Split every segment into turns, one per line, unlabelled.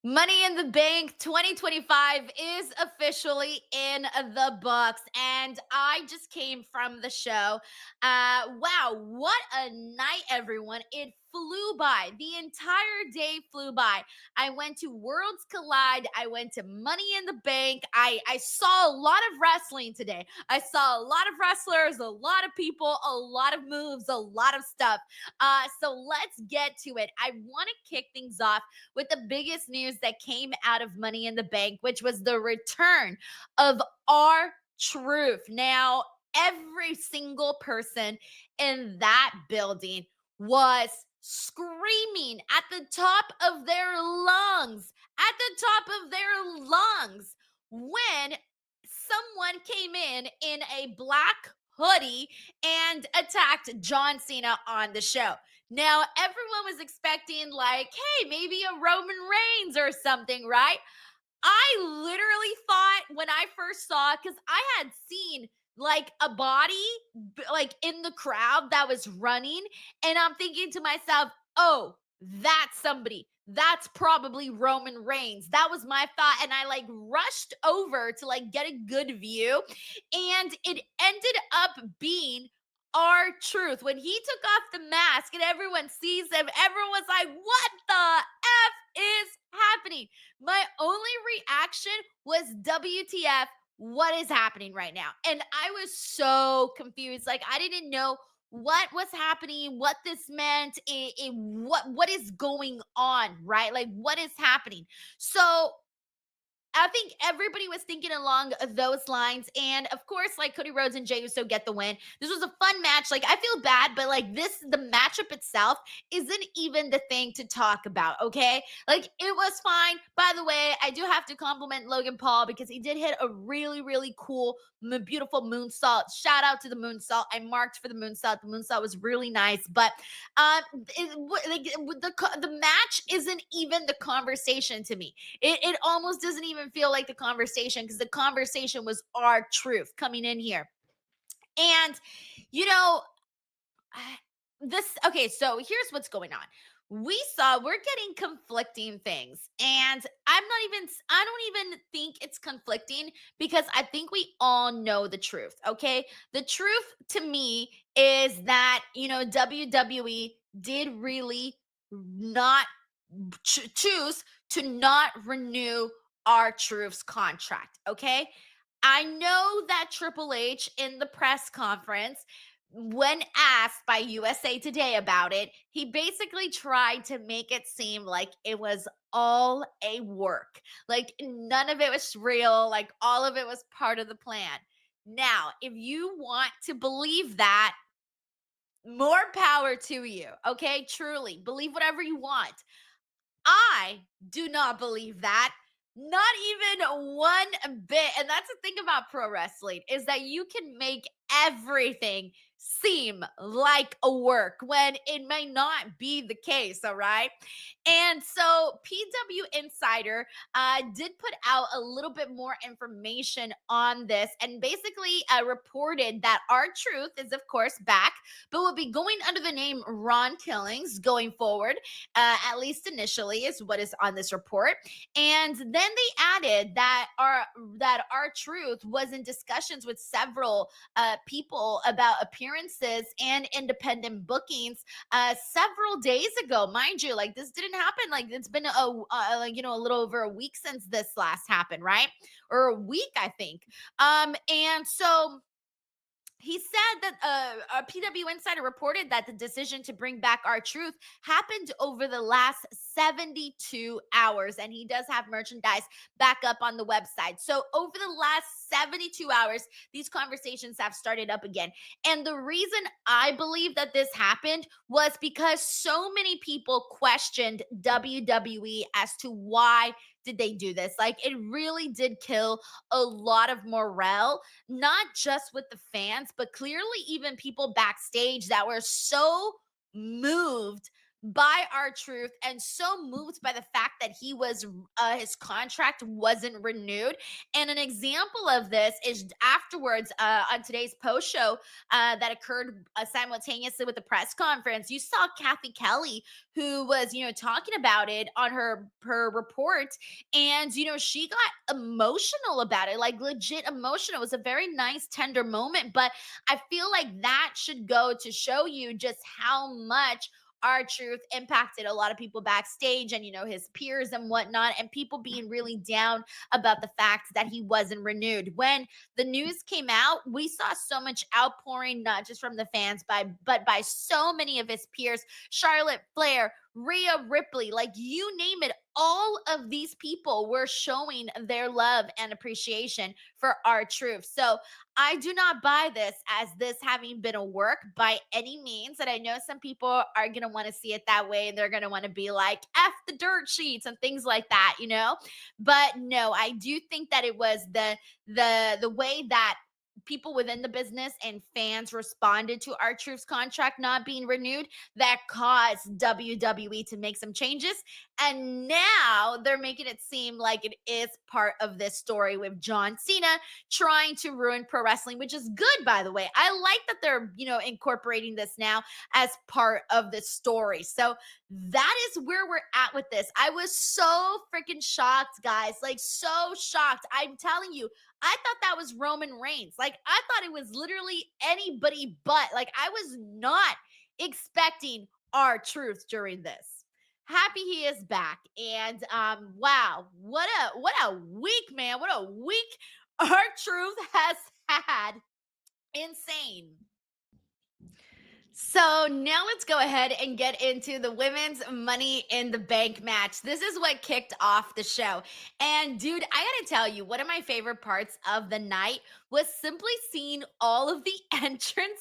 Money in the Bank 2025 is officially in the books, and I just came from the show. Wow, what a night, everyone! It flew by. The entire day flew by. I went to Worlds Collide. I went to Money in the Bank. I saw a lot of wrestling today. I saw a lot of wrestlers, a lot of people, a lot of moves, a lot of stuff. So let's get to it. I want to kick things off with the biggest news that came out of Money in the Bank, which was the return of our truth. Now, every single person in that building was screaming at the top of their lungs, at the top of their lungs, when someone came in a black hoodie and attacked John Cena on the show. Now, everyone was expecting, like, hey, maybe a Roman Reigns or something, right? I literally thought when I first saw, because I had seen like a body like in the crowd that was running, and I'm thinking to myself, oh, that's somebody. That's probably Roman Reigns. That was my thought. And I like rushed over to like get a good view. And it ended up being our truth. When he took off the mask and everyone sees him, everyone was like, what the F is happening? My only reaction was WTF, what is happening right now? And I was so confused. Like I didn't know what was happening, what this meant, what is going on, right? Like what is happening? So I think everybody was thinking along those lines. And of course, like Cody Rhodes and Jey Uso get the win. This was a fun match. Like, I feel bad, but like the matchup itself isn't even the thing to talk about, okay? Like, it was fine. By the way, I do have to compliment Logan Paul because he did hit a really, really cool, beautiful moonsault. Shout out to the moonsault. I marked for the moonsault. The moonsault was really nice. But like, the match isn't even the conversation to me. It almost doesn't even feel like the conversation because the conversation was our truth coming in here. And, you know, this, okay, so here's what's going on. We're getting conflicting things. And I don't even think it's conflicting because I think we all know the truth. Okay. The truth to me is that, WWE did really not choose to not renew our truth's contract. Okay. I know that Triple H in the press conference, when asked by USA Today about it, he basically tried to make it seem like it was all a work. Like none of it was real, like all of it was part of the plan. Now, if you want to believe that, more power to you. Okay, truly believe whatever you want. I do not believe that. Not even one bit. And that's the thing about pro wrestling is that you can make everything seem like a work when it may not be the case, all right? And so PW Insider did put out a little bit more information on this and basically reported that our truth is, of course, back, but will be going under the name Ron Killings going forward, at least initially, is what is on this report. And then they added that our truth was in discussions with several people about appearances and independent bookings several days ago. Mind you, like this didn't happen. Like it's been a little over a week since this last happened, right? Or a week, I think. And so he said that a PW Insider reported that the decision to bring back our truth happened over the last 72 hours. And he does have merchandise back up on the website. So, over the last 72 hours, these conversations have started up again. And the reason I believe that this happened was because so many people questioned WWE as to why did they do this. Like, it really did kill a lot of morale, not just with the fans, but clearly even people backstage that were so moved by our truth and so moved by the fact that his contract wasn't renewed. And an example of this is afterwards on today's post show that occurred simultaneously with the press conference. You saw Kathy Kelly, who was, talking about it on her report, and she got emotional about it, like legit emotional. It was a very nice, tender moment, but I feel like that should go to show you just how much our truth impacted a lot of people backstage and his peers and whatnot, and people being really down about the fact that he wasn't renewed. When the news came out, we saw so much outpouring, not just from the fans but by so many of his peers. Charlotte Flair, Rhea Ripley, like you name it, all of these people were showing their love and appreciation for our truth. So I do not buy this as this having been a work by any means. And I know some people are going to want to see it that way. And they're going to want to be like, F the dirt sheets and things like that. But no, I do think that it was the way that people within the business and fans responded to our truth's contract not being renewed that caused WWE to make some changes. And now they're making it seem like it is part of this story with John Cena trying to ruin pro wrestling, which is good, by the way. I like that they're, incorporating this now as part of the story. So that is where we're at with this. I was so freaking shocked, guys. Like, so shocked. I'm telling you, I thought that was Roman Reigns. Like, I thought it was literally anybody but. Like, I was not expecting our truth during this. Happy he is back. And wow, what a week, man. What a week our truth has had. Insane. So now let's go ahead and get into the women's Money in the Bank match. This is what kicked off the show. And dude, I gotta tell you, one of my favorite parts of the night was simply seeing all of the entrances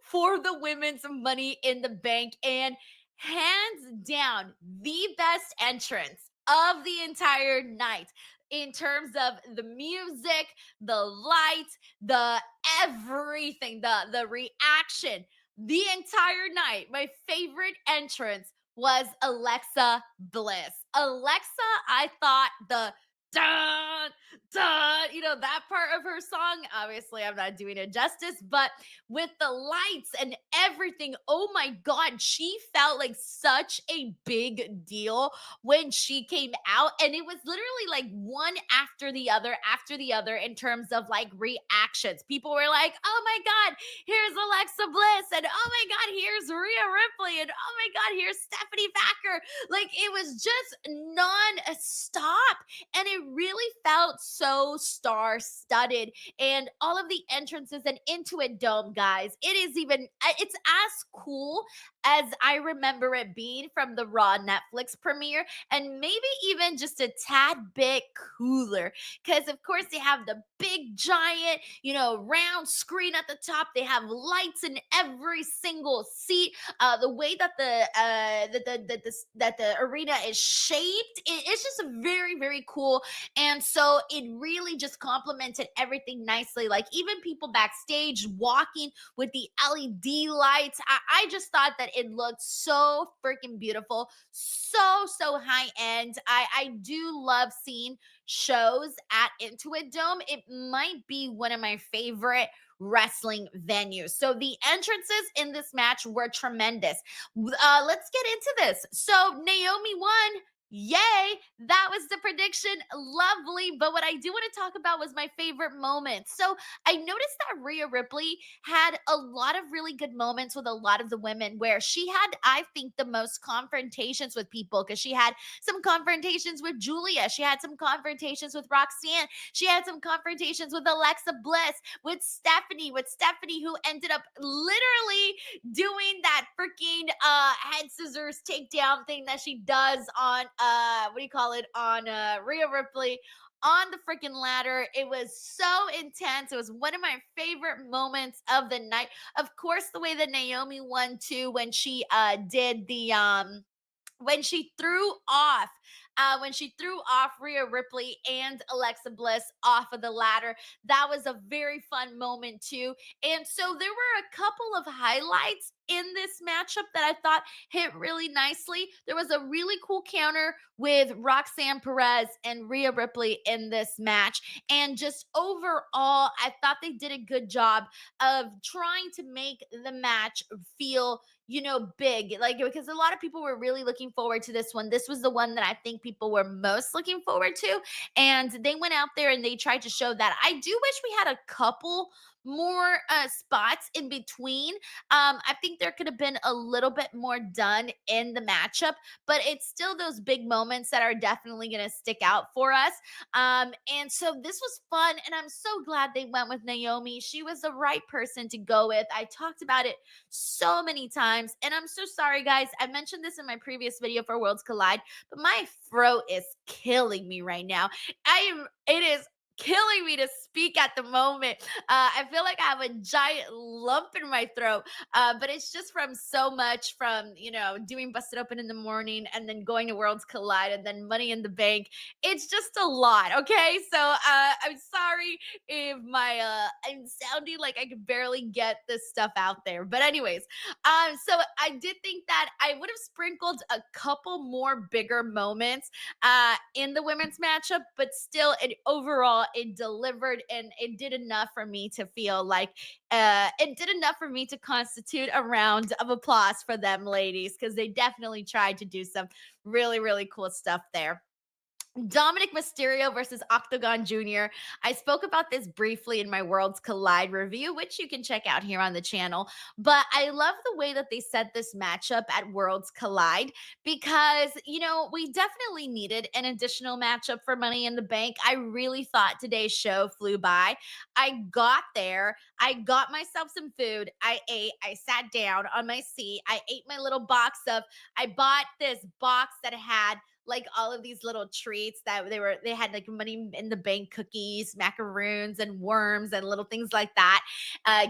for the women's Money in the Bank. And hands down, the best entrance of the entire night in terms of the music, the lights, the everything, the reaction the entire night. My favorite entrance was Alexa Bliss. Alexa, I thought the dun, dun, that part of her song, obviously, I'm not doing it justice, but with the lights and everything, oh my God, she felt like such a big deal when she came out. And it was literally like one after the other in terms of like reactions. People were like, oh my God, here's Alexa Bliss, and oh my God, here's Rhea Ripley, and oh my God, here's Stephanie Baker. Like it was just non-stop, and it really felt so star-studded. And all of the entrances and Intuit Dome, guys, it's as cool as I remember it being from the Raw Netflix premiere, and maybe even just a tad bit cooler. Because of course they have the big giant, round screen at the top. They have lights in every single seat. The way that the arena is shaped, it's just very very cool. And so it really just complemented everything nicely. Like even people backstage walking with the LED lights, I just thought that it looked so freaking beautiful, so high end. I do love seeing shows at Intuit Dome. It might be one of my favorite wrestling venues. So the entrances in this match were tremendous. Let's get into this. So Naomi won. Yay, that was the prediction. Lovely. But what I do want to talk about was my favorite moment. So I noticed that Rhea Ripley had a lot of really good moments with a lot of the women where she had, I think, the most confrontations with people because she had some confrontations with Julia. She had some confrontations with Roxanne. She had some confrontations with Alexa Bliss, with Stephanie, who ended up literally doing that freaking head scissors takedown thing that she does on what do you call it, on Rhea Ripley on the freaking ladder. It was so intense. It was one of my favorite moments of the night. Of course, the way that Naomi won too, did the when she threw off Rhea Ripley and Alexa Bliss off of the ladder. That was a very fun moment too. And so there were a couple of highlights in this matchup that I thought hit really nicely. There was a really cool counter with Roxanne Perez and Rhea Ripley in this match. And just overall, I thought they did a good job of trying to make the match feel big, like, because a lot of people were really looking forward to this one. This was the one that I think people were most looking forward to. And they went out there and they tried to show that. I do wish we had a couple more spots in between. I think there could have been a little bit more done in the matchup, but it's still those big moments that are definitely going to stick out for us. And so this was fun, and I'm so glad they went with Naomi. She was the right person to go with. I talked about it so many times, and I'm so sorry, guys. I mentioned this in my previous video for Worlds Collide, but my throat is killing me right now. It is killing me to speak at the moment. I feel like I have a giant lump in my throat, but it's just from so much from, doing Busted Open in the morning and then going to Worlds Collide and then Money in the Bank. It's just a lot. Okay. So I'm sorry if I'm sounding like I could barely get this stuff out there. But anyways, so I did think that I would have sprinkled a couple more bigger moments in the women's matchup, but still, overall, it delivered and it did enough for me to feel like it did enough for me to constitute a round of applause for them, ladies, because they definitely tried to do some really, really cool stuff there. Dominik Mysterio versus Octagon Jr. I spoke about this briefly in my Worlds Collide review, which you can check out here on the channel. But I love the way that they set this matchup at Worlds Collide because, we definitely needed an additional matchup for Money in the Bank. I really thought today's show flew by. I got there, I got myself some food, I ate, I sat down on my seat, I ate my little I bought this box that had like all of these little treats that they had like Money in the Bank cookies, macaroons, and worms and little things like that.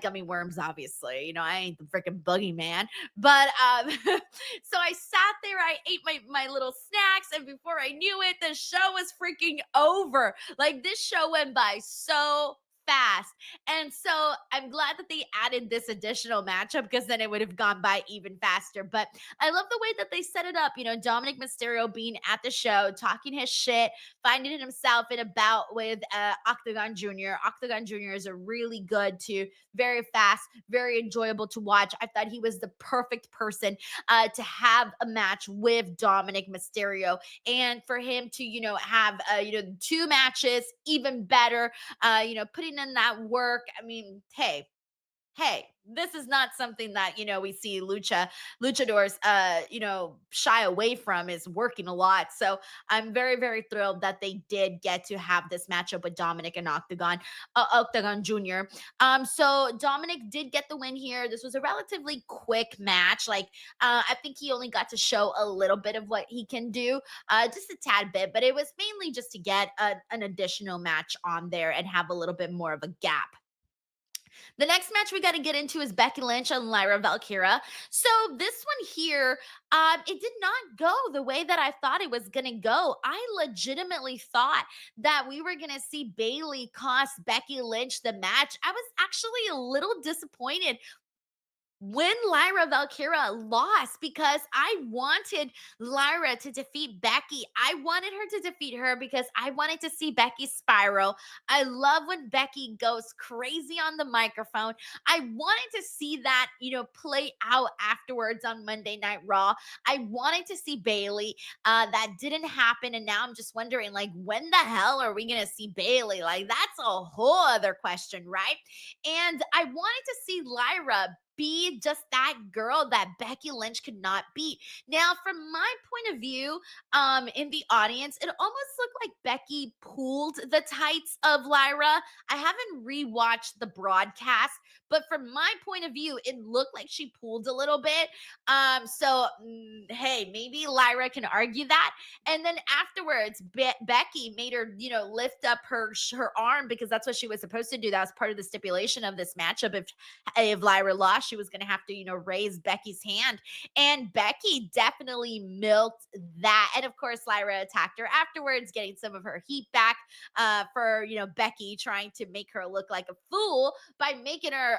Gummy worms, obviously. I ain't the freaking boogeyman. But so I sat there, I ate my little snacks, and before I knew it, the show was freaking over. Like this show went by so fast. And so I'm glad that they added this additional matchup because then it would have gone by even faster. But I love the way that they set it up. Dominik Mysterio being at the show, talking his shit, finding himself in a bout with Octagon Jr. Octagon Jr. is a really good to very fast, very enjoyable to watch. I thought he was the perfect person to have a match with Dominik Mysterio, and for him to have two matches, even better. Putting in that work. I mean, hey, this is not something that we see luchadors shy away from, is working a lot. So I'm very, very thrilled that they did get to have this matchup with Dominik and Octagon Jr. So Dominik did get the win here. This was a relatively quick match. Like I think he only got to show a little bit of what he can do, just a tad bit, but it was mainly just to get an additional match on there and have a little bit more of a gap. The next match we got to get into is Becky Lynch and Lyra Valkryia. So this one here, it did not go the way that I thought it was gonna go. I legitimately thought that we were gonna see Bayley cost Becky Lynch the match. I was actually a little disappointed when Lyra Valkyria lost because I wanted Lyra to defeat Becky. I wanted her to defeat her because I wanted to see Becky spiral. I love when Becky goes crazy on the microphone. I wanted to see that, play out afterwards on Monday Night Raw. I wanted to see Bayley. That didn't happen. And now I'm just wondering, like, when the hell are we going to see Bayley? Like, that's a whole other question, right? And I wanted to see Lyra be just that girl that Becky Lynch could not beat. Now, from my point of view, in the audience, it almost looked like Becky pulled the tights of Lyra. I haven't rewatched the broadcast, but from my point of view, it looked like she pulled a little bit. Hey, maybe Lyra can argue that. And then afterwards, Becky made her, lift up her arm because that's what she was supposed to do. That was part of the stipulation of this matchup. If Lyra lost, thought she was going to have to, raise Becky's hand. And Becky definitely milked that. And of course, Lyra attacked her afterwards, getting some of her heat back for, Becky trying to make her look like a fool by making her,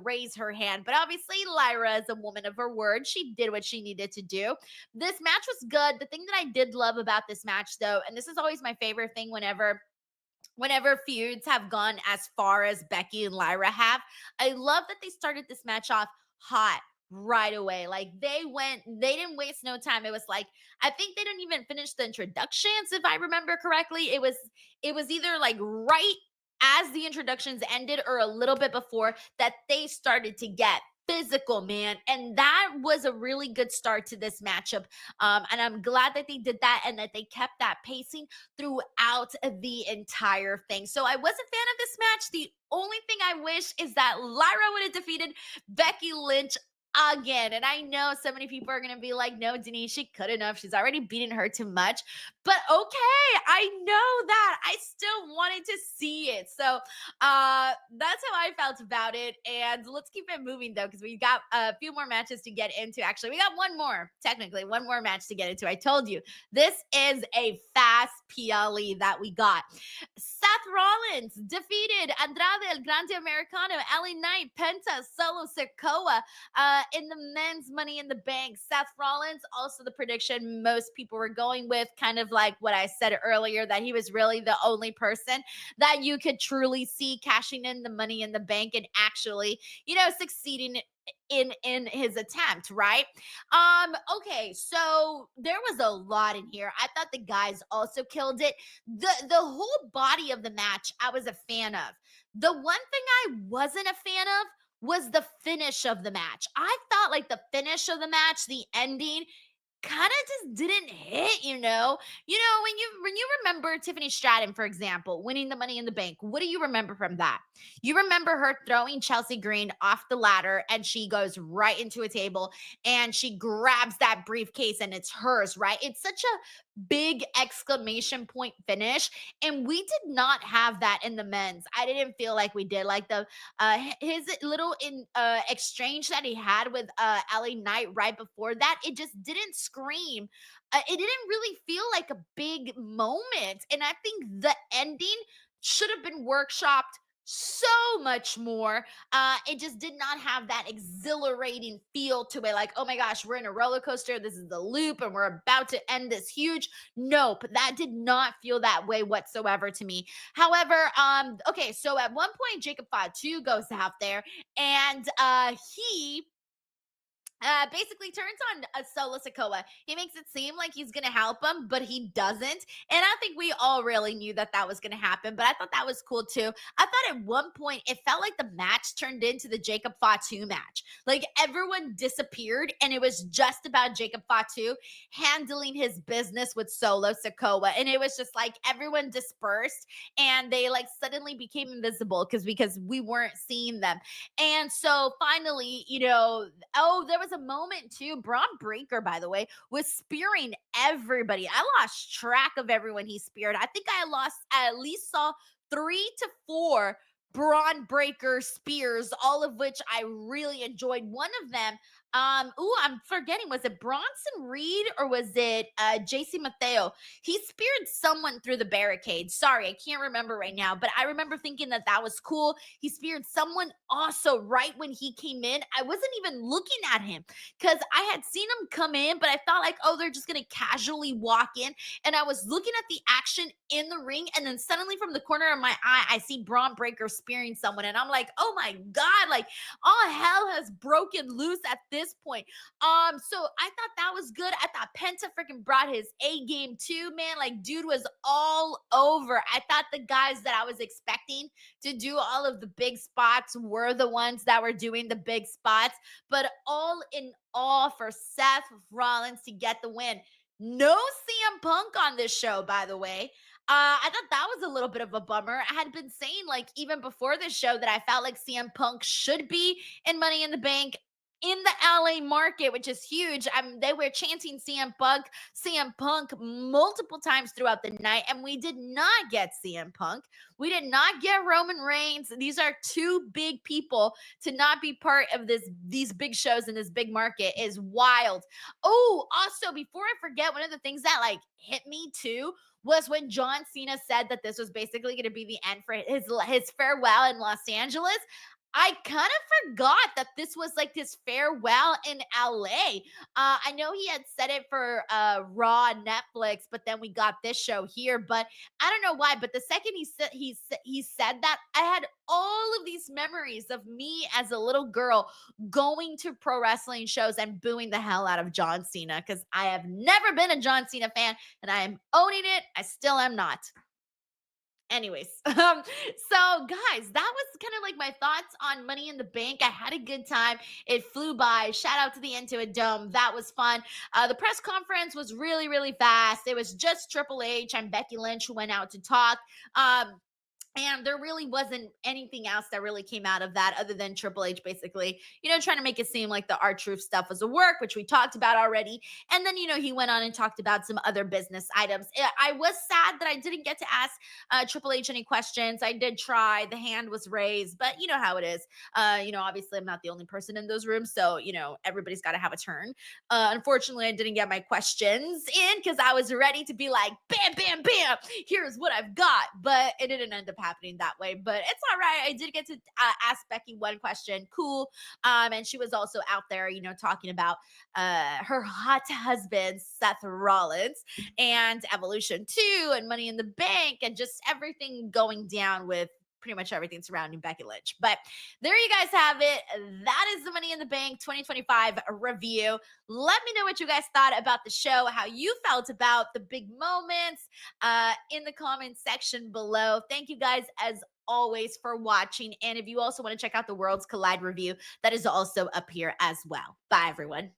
raise her hand. But obviously, Lyra is a woman of her word. She did what she needed to do. This match was good. The thing that I did love about this match, though, and this is always my favorite thing whenever feuds have gone as far as Becky and Lyra have, I love that they started this match off hot right away. Like they didn't waste no time. It was like, I think they didn't even finish the introductions, if I remember correctly. It was either like right as the introductions ended or a little bit before that they started to get physical, man. And that was a really good start to this matchup. And I'm glad that they did that and that they kept that pacing throughout the entire thing. So I was a fan of this match. The only thing I wish is that Lyra would have defeated Becky Lynch again. And I know so many people are going to be like, no, Denise, she could enough. She's already beaten her too much. But okay, I know that. I still wanted to see it. So that's how I felt about it. And let's keep it moving though, because we got a few more matches to get into. Actually, we got technically one more match to get into. I told you, this is a fast PLE that we got. Seth Rollins defeated Andrade El Grande Americano, LA Knight, Penta, Solo Sikoa in the men's Money in the Bank. Seth Rollins, also the prediction most people were going with, kind of like what I said earlier, that he was really the only person that you could truly see cashing in the Money in the Bank and actually, succeeding in his attempt, right? Okay, so there was a lot in here. I thought the guys also killed it. The whole body of the match I was a fan of. The one thing I wasn't a fan of was the finish of the match. I thought like the finish of the match, the ending, kind of just didn't hit, when you remember Tiffany Stratton, for example, winning the Money in the Bank, what do you remember from that? You remember her throwing Chelsea Green off the ladder and she goes right into a table and she grabs that briefcase and it's hers, right? It's such a big exclamation point finish, and we did not have that in the men's. I didn't feel like we did. Like the his little exchange that he had with LA Knight right before that, it just didn't scream. It didn't really feel like a big moment, and I think the ending should have been workshopped so much more. It just did not have that exhilarating feel to it. Like, oh my gosh, we're in a roller coaster. This is the loop, and we're about to end this huge. Nope, that did not feel that way whatsoever to me. However, okay, so at one point, Jacob Fatu goes out there, and he basically turns on Solo Sikoa. He makes it seem like he's going to help him, but he doesn't. And I think we all really knew that that was going to happen, but I thought that was cool too. I thought at one point it felt like the match turned into the Jacob Fatu match. Like everyone disappeared and it was just about Jacob Fatu handling his business with Solo Sikoa. And it was just like everyone dispersed and they like suddenly became invisible because we weren't seeing them. And so finally, there was a moment too. Braun Breaker, by the way, was spearing everybody. I lost track of everyone he speared. I think I at least saw 3 to 4 Braun Breaker spears, all of which I really enjoyed. One of them, I'm forgetting, was it Bronson Reed or was it JC Mateo? He speared someone through the barricade. Sorry, I can't remember right now, but I remember thinking that that was cool. He speared someone also right when he came in. I wasn't even looking at him because I had seen him come in, but I thought like, oh, they're just gonna casually walk in. And I was looking at the action in the ring, and then suddenly from the corner of my eye, I see Braun Breaker spearing someone, and I'm like, oh my god, like all hell has broken loose at this point. So I thought that was good. I thought Penta freaking brought his A game too, man. Like, dude was all over. I thought the guys that I was expecting to do all of the big spots were the ones that were doing the big spots. But all in all, for Seth Rollins to get the win. No CM Punk on this show, by the way. I thought that was a little bit of a bummer. I had been saying, like, even before this show, that I felt like CM Punk should be in Money in the Bank. in the LA market, which is huge. They were chanting CM Punk multiple times throughout the night, and we did not get CM Punk. We did not get Roman Reigns. These are two big people to not be part of these big shows in this big market is wild. Oh, also before I forget, one of the things that like hit me too was when John Cena said that this was basically going to be the end for his farewell in Los Angeles. I kind of forgot that this was like his farewell in LA. I know he had said it for Raw Netflix, but then we got this show here. But I don't know why. But the second he said that, I had all of these memories of me as a little girl going to pro wrestling shows and booing the hell out of John Cena because I have never been a John Cena fan, and I am owning it. I still am not. Anyways, so guys, that was kind of like my thoughts on Money in the Bank. I had a good time. It flew by. Shout out to the Intuit Dome. That was fun. The press conference was really, really fast. It was just Triple H and Becky Lynch who went out to talk. And there really wasn't anything else that really came out of that other than Triple H basically, trying to make it seem like the R-Truth stuff was a work, which we talked about already. And then, he went on and talked about some other business items. I was sad that I didn't get to ask Triple H any questions. I did try. The hand was raised, but you know how it is. Obviously I'm not the only person in those rooms. So, everybody's got to have a turn. Unfortunately, I didn't get my questions in because I was ready to be like, bam, bam, bam, here's what I've got. But it didn't end up happening that way. But it's all right. I did get to ask Becky one question. Cool. And she was also out there, talking about her hot husband, Seth Rollins, and Evolution 2 and Money in the Bank and just everything going down with pretty much everything surrounding Becky Lynch. But there you guys have it. That is the Money in the Bank 2025 review. Let me know what you guys thought about the show, how you felt about the big moments in the comment section below. Thank you guys as always for watching. And if you also want to check out the Worlds Collide review, that is also up here as well. Bye, everyone.